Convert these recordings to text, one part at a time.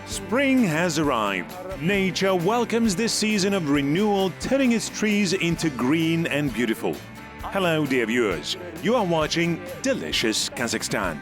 Spring has arrived. Nature welcomes this season of renewal, turning its trees into green and beautiful. Hello, dear viewers. You are watching Delicious Kazakhstan.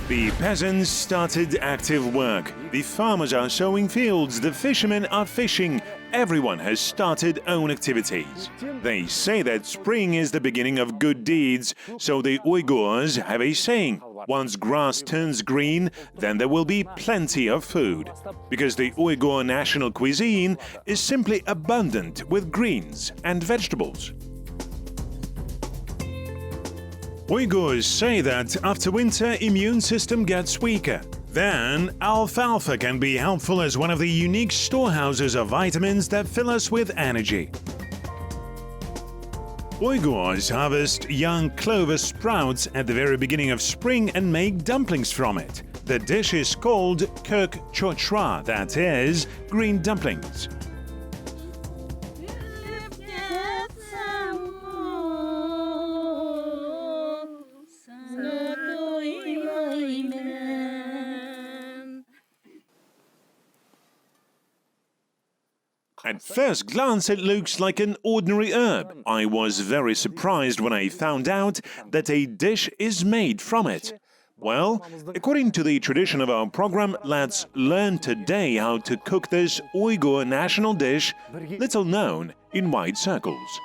The peasants started active work. The farmers are sowing fields, the fishermen are fishing. Everyone has started own activities. They say that spring is the beginning of good deeds, so the Uyghurs have a saying: once grass turns green, then there will be plenty of food. Because the Uyghur national cuisine is simply abundant with greens and vegetables. Uyghurs say that after winter, immune system gets weaker. Then, alfalfa can be helpful as one of the unique storehouses of vitamins that fill us with energy. Uyghurs harvest young clover sprouts at the very beginning of spring and make dumplings from it. The dish is called kök chochra, that is, green dumplings. At first glance, it looks like an ordinary herb. I was very surprised when I found out that a dish is made from it. Well, according to the tradition of our program, let's learn today how to cook this Uyghur national dish, little known in wide circles.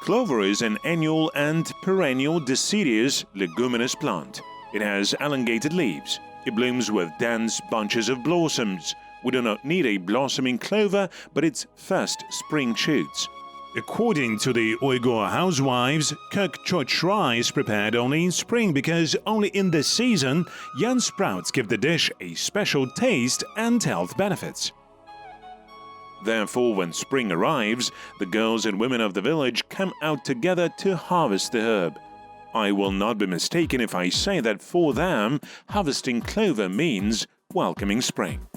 Clover is an annual and perennial deciduous leguminous plant. It has elongated leaves. It blooms with dense bunches of blossoms. We do not need a blossoming clover, but its first spring shoots. According to the Uyghur housewives, kök chochra is prepared only in spring because only in this season, young sprouts give the dish a special taste and health benefits. Therefore, when spring arrives, the girls and women of the village come out together to harvest the herb. I will not be mistaken if I say that for them, harvesting clover means welcoming spring.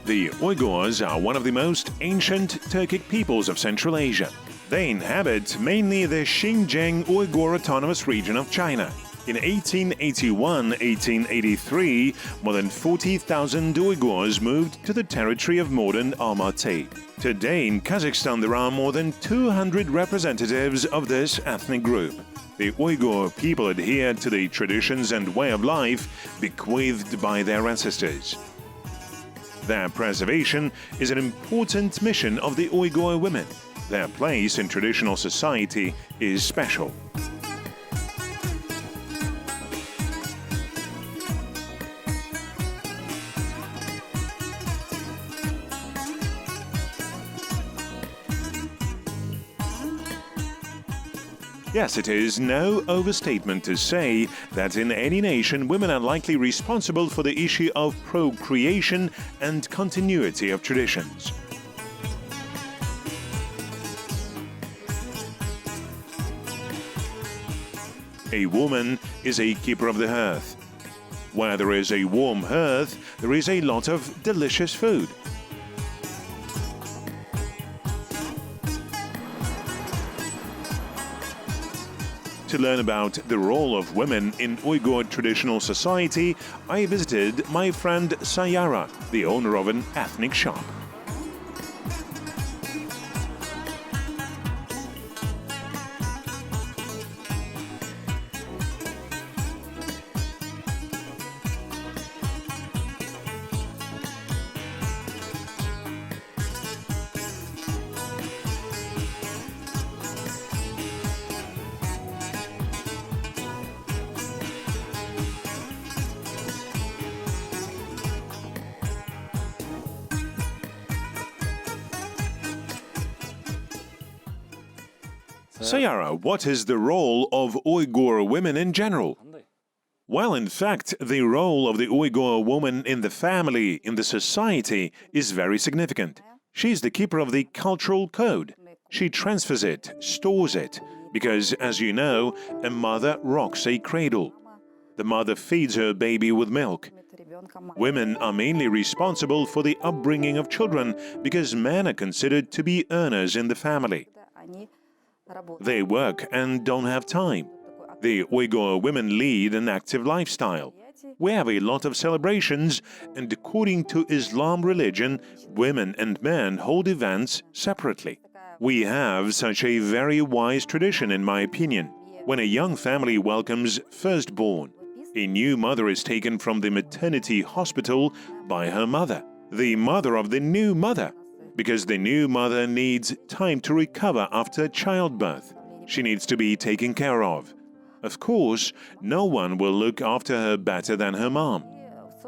The Uyghurs are one of the most ancient Turkic peoples of Central Asia. They inhabit mainly the Xinjiang Uyghur Autonomous Region of China. In 1881-1883, more than 40,000 Uyghurs moved to the territory of modern Almaty. Today in Kazakhstan there are more than 200 representatives of this ethnic group. The Uyghur people adhere to the traditions and way of life bequeathed by their ancestors. Their preservation is an important mission of the Uyghur women. Their place in traditional society is special. Yes, it is no overstatement to say that in any nation, women are likely responsible for the issue of procreation and continuity of traditions. A woman is a keeper of the hearth. Where there is a warm hearth, there is a lot of delicious food. To learn about the role of women in Uyghur traditional society, I visited my friend Sayara, the owner of an ethnic shop. Sayara, what is the role of Uyghur women in general? Well, in fact, the role of the Uyghur woman in the family, in the society, is very significant. She's the keeper of the cultural code. She transfers it, stores it, because, as you know, a mother rocks a cradle. The mother feeds her baby with milk. Women are mainly responsible for the upbringing of children because men are considered to be earners in the family. They work and don't have time. The Uyghur women lead an active lifestyle. We have a lot of celebrations, and according to Islam religion, women and men hold events separately. We have such a very wise tradition, in my opinion. When a young family welcomes firstborn, a new mother is taken from the maternity hospital by her mother, the mother of the new mother, because the new mother needs time to recover after childbirth. She needs to be taken care of. Of course, no one will look after her better than her mom.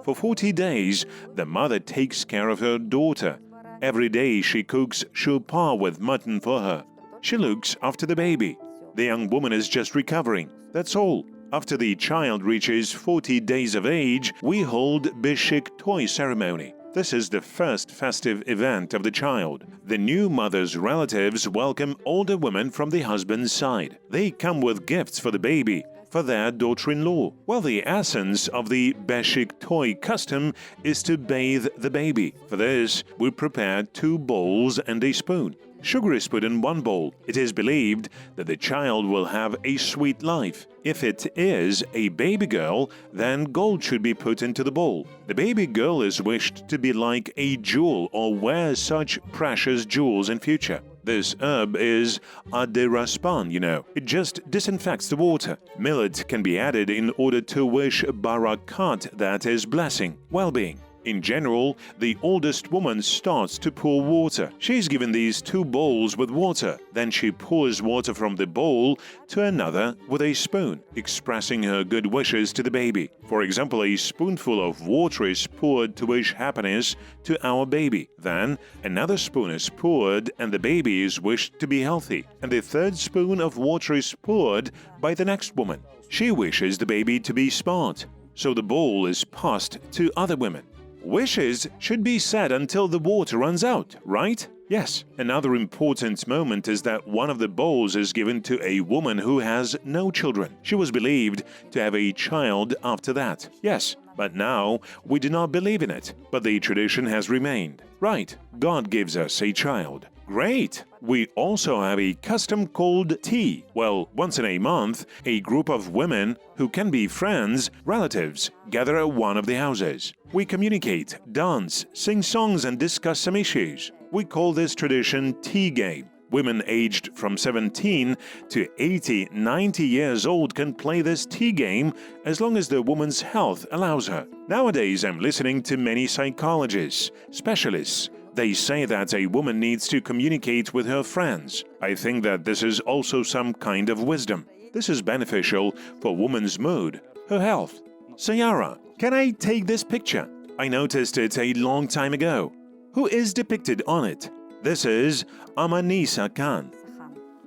For 40 days, the mother takes care of her daughter. Every day she cooks shurpa with mutton for her. She looks after the baby. The young woman is just recovering. That's all. After the child reaches 40 days of age, we hold Bishik toy ceremony. This is the first festive event of the child. The new mother's relatives welcome older women from the husband's side. They come with gifts for the baby, for their daughter-in-law. Well, the essence of the Beshik toy custom is to bathe the baby. For this, we prepare 2 bowls and a spoon. Sugar is put in 1 bowl. It is believed that the child will have a sweet life. If it is a baby girl, then gold should be put into the bowl. The baby girl is wished to be like a jewel or wear such precious jewels in future. This herb is adiraspan, you know. It just disinfects the water. Millet can be added in order to wish barakat, that is blessing, well-being. In general, the oldest woman starts to pour water. She is given these 2 bowls with water. Then she pours water from the bowl to another with a spoon, expressing her good wishes to the baby. For example, a spoonful of water is poured to wish happiness to our baby. Then another spoon is poured and the baby is wished to be healthy. And the 3rd spoon of water is poured by the next woman. She wishes the baby to be smart. So the bowl is passed to other women. Wishes should be said until the water runs out, right? Yes. Another important moment is that one of the bowls is given to a woman who has no children. She was believed to have a child after that. Yes, but now we do not believe in it. But the tradition has remained. Right, God gives us a child. Great! We also have a custom called tea. Well, once in a month, a group of women who can be friends, relatives, gather at one of the houses. We communicate, dance, sing songs and discuss some issues. We call this tradition tea game. Women aged from 17 to 80, 90 years old can play this tea game as long as the woman's health allows her. Nowadays, I'm listening to many psychologists, specialists. They say that a woman needs to communicate with her friends. I think that this is also some kind of wisdom. This is beneficial for woman's mood, her health. Sayara, can I take this picture? I noticed it a long time ago. Who is depicted on it? This is Amanisa Khan.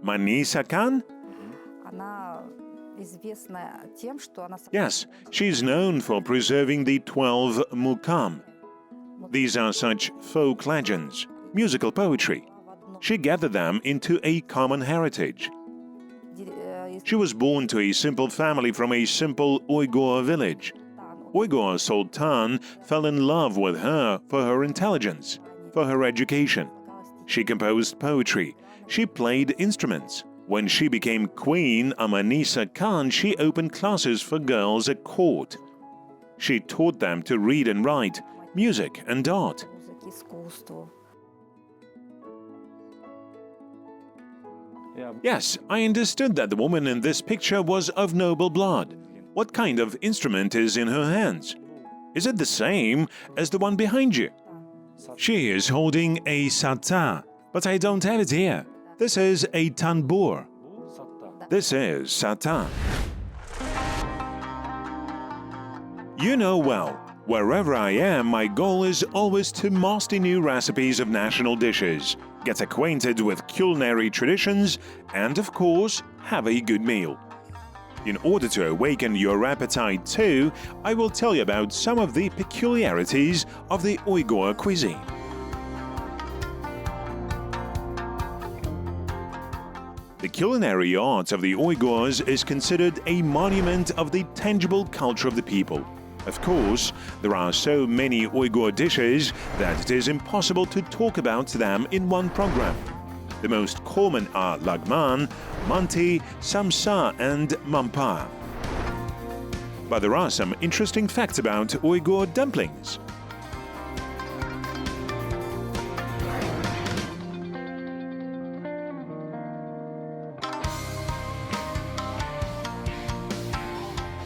Manisa Khan? Yes, she's known for preserving the 12 mukam. These are such folk legends, musical poetry. She gathered them into a common heritage. She was born to a simple family from a simple Uyghur village. Uyghur Sultan fell in love with her for her intelligence, for her education. She composed poetry. She played instruments. When she became Queen Amanisa Khan, she opened classes for girls at court. She taught them to read and write, music and art. Yes, I understood that the woman in this picture was of noble blood. What kind of instrument is in her hands? Is it the same as the one behind you? She is holding a satar, but I don't have it here. This is a tanbour. This is satar. You know well, wherever I am, my goal is always to master new recipes of national dishes. get acquainted with culinary traditions, and of course, have a good meal. In order to awaken your appetite too, I will tell you about some of the peculiarities of the Uyghur cuisine. The culinary art of the Uyghurs is considered a monument of the tangible culture of the people. Of course, there are so many Uyghur dishes that it is impossible to talk about them in one program. The most common are lagman, manti, samsa and mampa. But there are some interesting facts about Uyghur dumplings.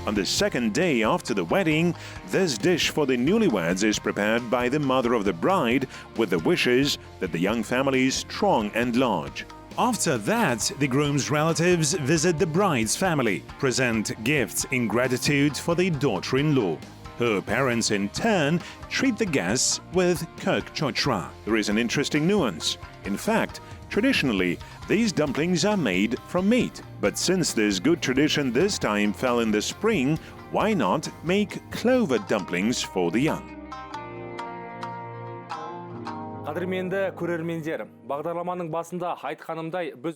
On the second day after the wedding, this dish for the newlyweds is prepared by the mother of the bride with the wishes that the young family is strong and large. After that, the groom's relatives visit the bride's family, present gifts in gratitude for the daughter-in-law. Her parents, in turn, treat the guests with kök chochra. There is an interesting nuance. In fact, traditionally, these dumplings are made from meat. But since this good tradition this time fell in the spring, why not make clover dumplings for the young?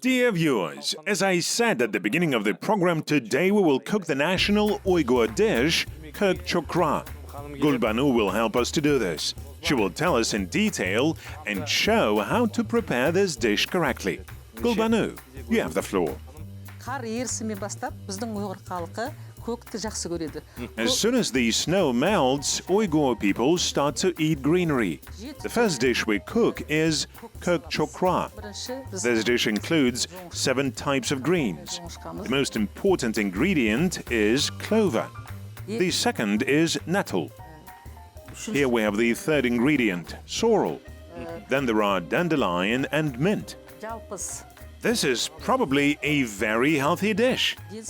Dear viewers, as I said at the beginning of the program, today we will cook the national Uyghur dish, kök chokra. Gulbanu will help us to do this. She will tell us in detail and show how to prepare this dish correctly. Gulbanu, you have the floor. As soon as the snow melts, Uyghur people start to eat greenery. The first dish we cook is kök chokra. This dish includes 7 types of greens. The most important ingredient is clover. The second is nettle. Here we have the third ingredient, sorrel. Then there are dandelion and mint. This is probably a very healthy dish. It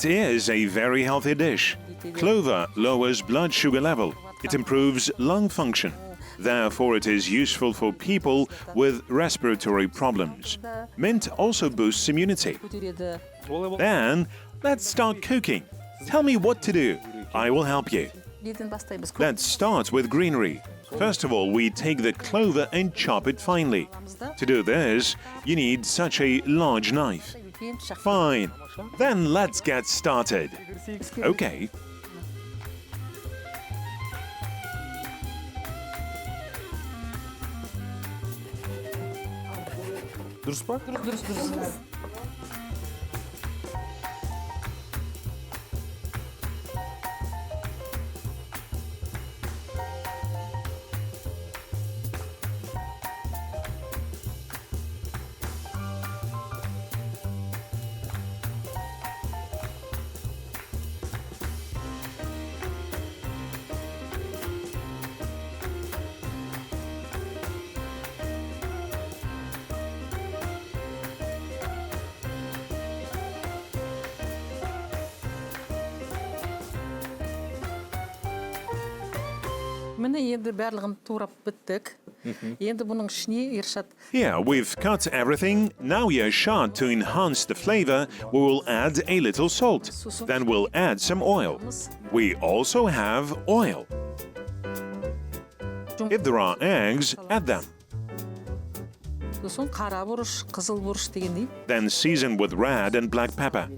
is a very healthy dish. Clover lowers blood sugar level. It improves lung function. Therefore, it is useful for people with respiratory problems. Mint also boosts immunity. Then, let's start cooking. Tell me what to do. I will help you. Let's start with greenery. First of all, we take the clover and chop it finely. To do this, you need such a large knife. Fine. Then let's get started. Okay. Here, we've cut everything. Now, Yashad, to enhance the flavor, we will add a little salt. Then we'll add some oil. We also have oil. If there are eggs, add them. Then season with red and black pepper.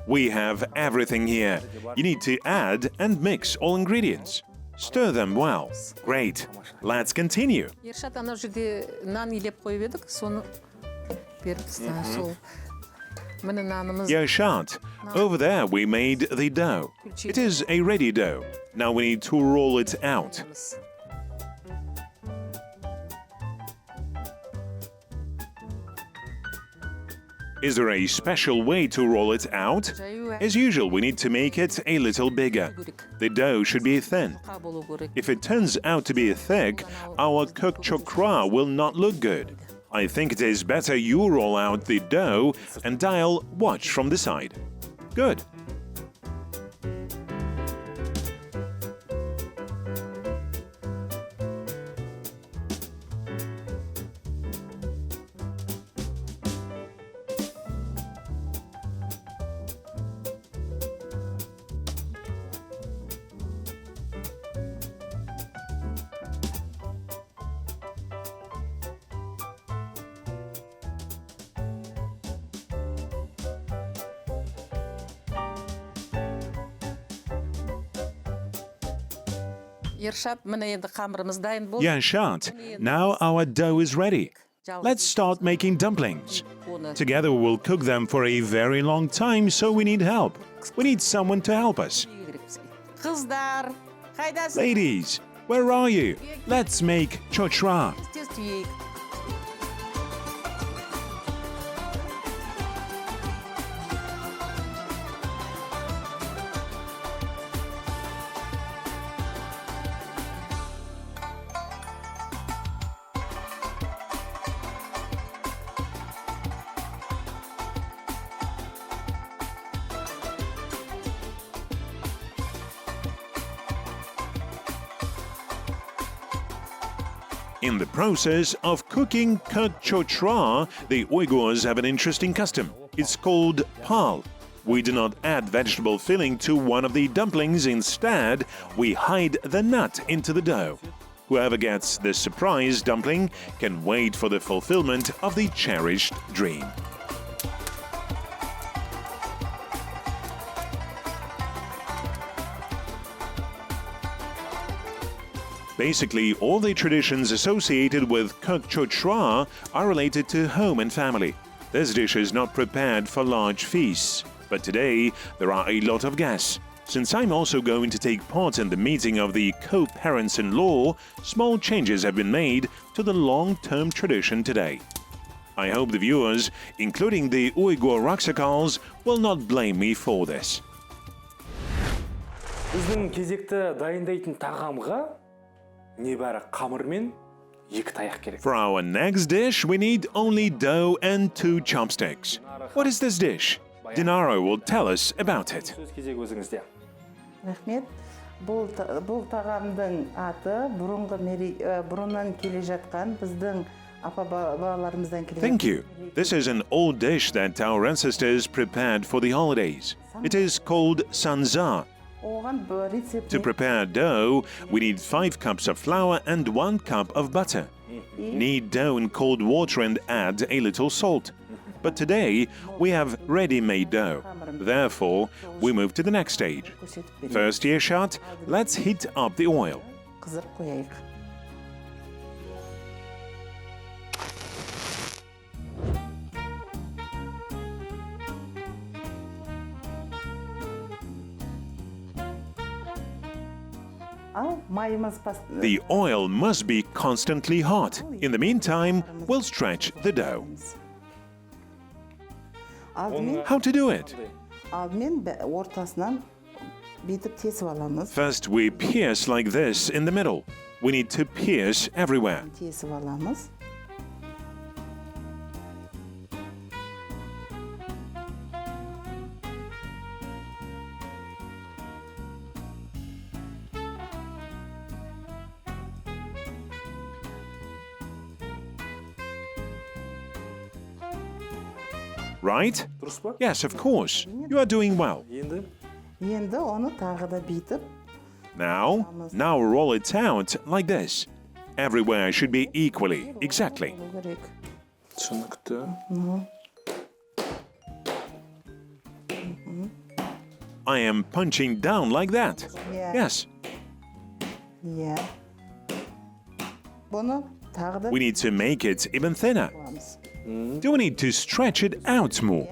We have everything here. You need to add and mix all ingredients. Stir them well. Great. Let's continue. Yashat, over there we made the dough. It is a ready dough. Now we need to roll it out. Is there a special way to roll it out? As usual, we need to make it a little bigger. The dough should be thin. If it turns out to be thick, our kök chokra will not look good. I think it is better you roll out the dough and I'll watch from the side. Good. Yanshat, now our dough is ready. Let's start making dumplings. Together we will cook them for a very long time, so we need help. We need someone to help us. Ladies, where are you? Let's make chochra. In the process of cooking cooked chochra, the Uyghurs have an interesting custom. It's called pal. We do not add vegetable filling to one of the dumplings. Instead, we hide the nut into the dough. Whoever gets the surprise dumpling can wait for the fulfillment of the cherished dream. Basically, all the traditions associated with cooked chochra are related to home and family. This dish is not prepared for large feasts, but today there are a lot of guests. Since I'm also going to take part in the meeting of the co-parents-in-law, small changes have been made to the long-term tradition today. I hope the viewers, including the Uyghur Raksakals, will not blame me for this. Біздің кезекті дайындайтын тағамға небәрі қамыр мен екі таяқ керек. For our next dish, we need only dough and 2 chopsticks. What is this dish? Dinara will tell us about it. Сөз кезегі өзіңізде. Рахмет. Бұл тағамдың аты бұрыннан келе жатқан біздің апа-бабаларымыздан келе. Thank you. This is an old dish that our ancestors prepared for the holidays. It is called sanza. To prepare dough, we need 5 cups of flour and 1 cup of butter. Knead dough in cold water and add a little salt. But today, we have ready-made dough. Therefore, we move to the next stage. First, Yeshat, let's heat up the oil. The oil must be constantly hot. In the meantime, we'll stretch the dough. How to do it? First, we pierce like this in the middle. We need to pierce everywhere. Right? Yes, of course. You are doing well. Now roll it out like this. Everywhere should be equally, exactly. I am punching down like that. Yes. We need to make it even thinner. Do we need to stretch it out more?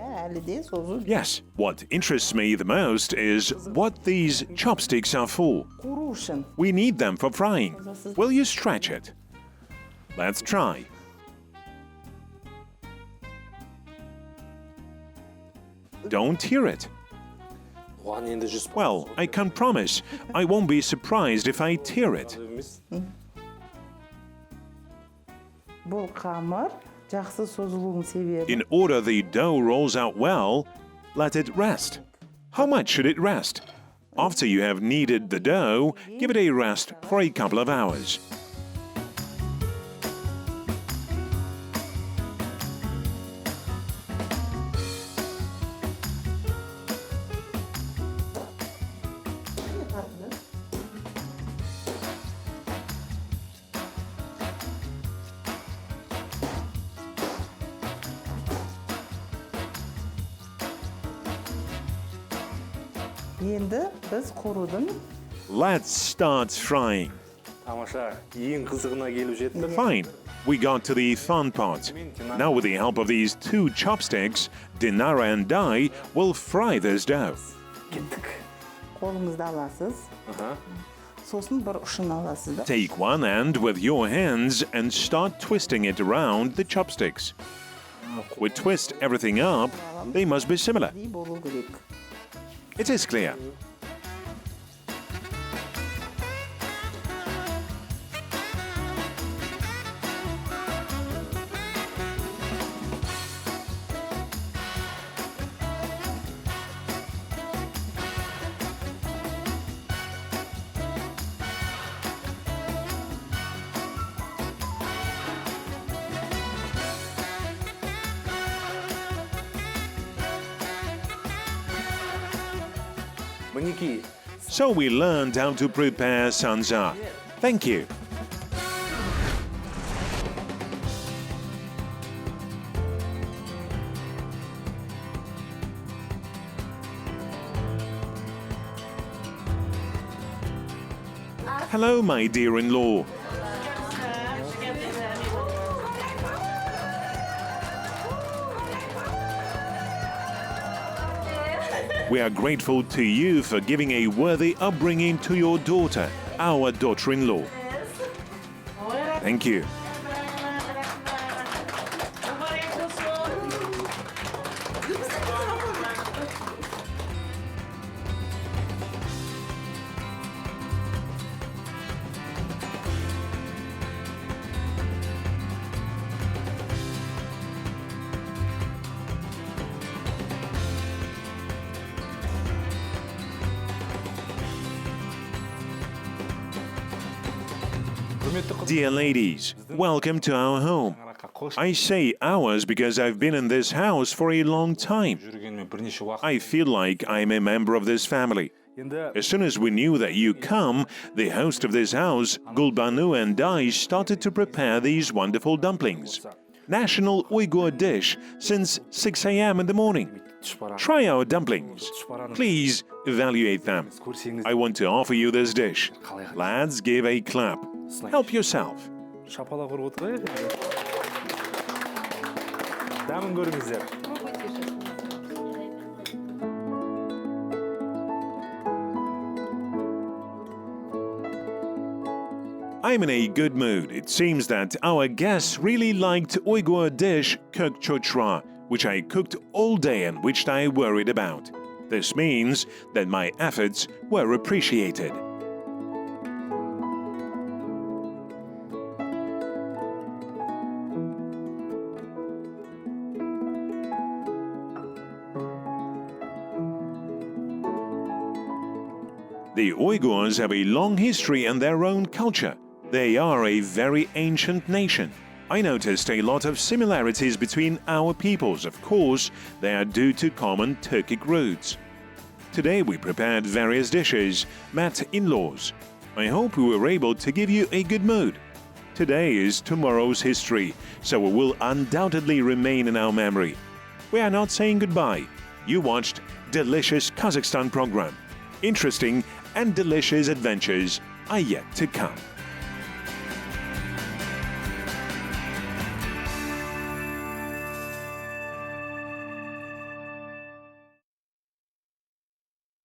Yes. What interests me the most is what these chopsticks are for. We need them for frying. Will you stretch it? Let's try. Don't tear it. Well, I can promise I won't be surprised if I tear it. In order the dough rolls out well, let it rest. How much should it rest? After you have kneaded the dough, give it a rest for a couple of hours. Let's start frying. Тамаша, ең қызығына келіп жеттік. Fine, we got to the fun part. Now with the help of these two chopsticks, Dinara and Dai will fry this dough. Кеттік. Қолыңызды аласыз. Сосын бір ұшын аласыз да. Take one end with your hands and start twisting it around the chopsticks. We twist everything up, they must be similar. Дей болу керек. It is clear. Мінекей, So we learned how to prepare sanza. Thank you. Hello, my dear-in-law. We are grateful to you for giving a worthy upbringing to your daughter, our daughter-in-law. Thank you. Dear ladies, welcome to our home. I say ours because I've been in this house for a long time. жүргеніме бірнеше уақыт. I feel like I'm a member of this family. Енді As soon as we knew that you come, the host of this house, Gulbanu and I started to prepare these wonderful dumplings. National Uyghur dish since 6 a.m. in the morning. Try our dumplings. Please evaluate them. көрсеңіз, I want to offer you this dish. Lads, give a clap. Help yourself. шапалақ ұрып отырайық. Дәмін көріңіздер. I'm in a good mood. It seems that our guests really liked Uyghur dish kök chochra, which I cooked all day and which I worried about. This means that my efforts were appreciated. The Uyghurs have a long history and their own culture. They are a very ancient nation. I noticed a lot of similarities between our peoples. Of course, they are due to common Turkic roots. Today we prepared various dishes, met in-laws. I hope we were able to give you a good mood. Today is tomorrow's history, so it will undoubtedly remain in our memory. We are not saying goodbye. You watched delicious Kazakhstan program. Interesting and delicious adventures are yet to come.